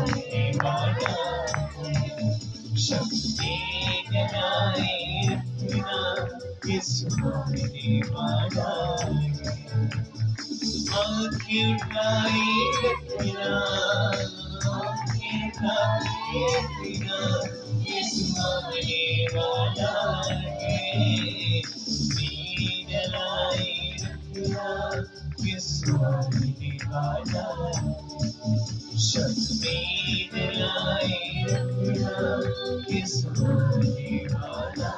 वाला शक्ति जगाए रखना किस्मत वाला आँखें उठाए रखना आँखें उठाए रखना किस्मत वाला है जलाए रखना किस्मत वाला शक्ति जलाए रखना किस्मत वाला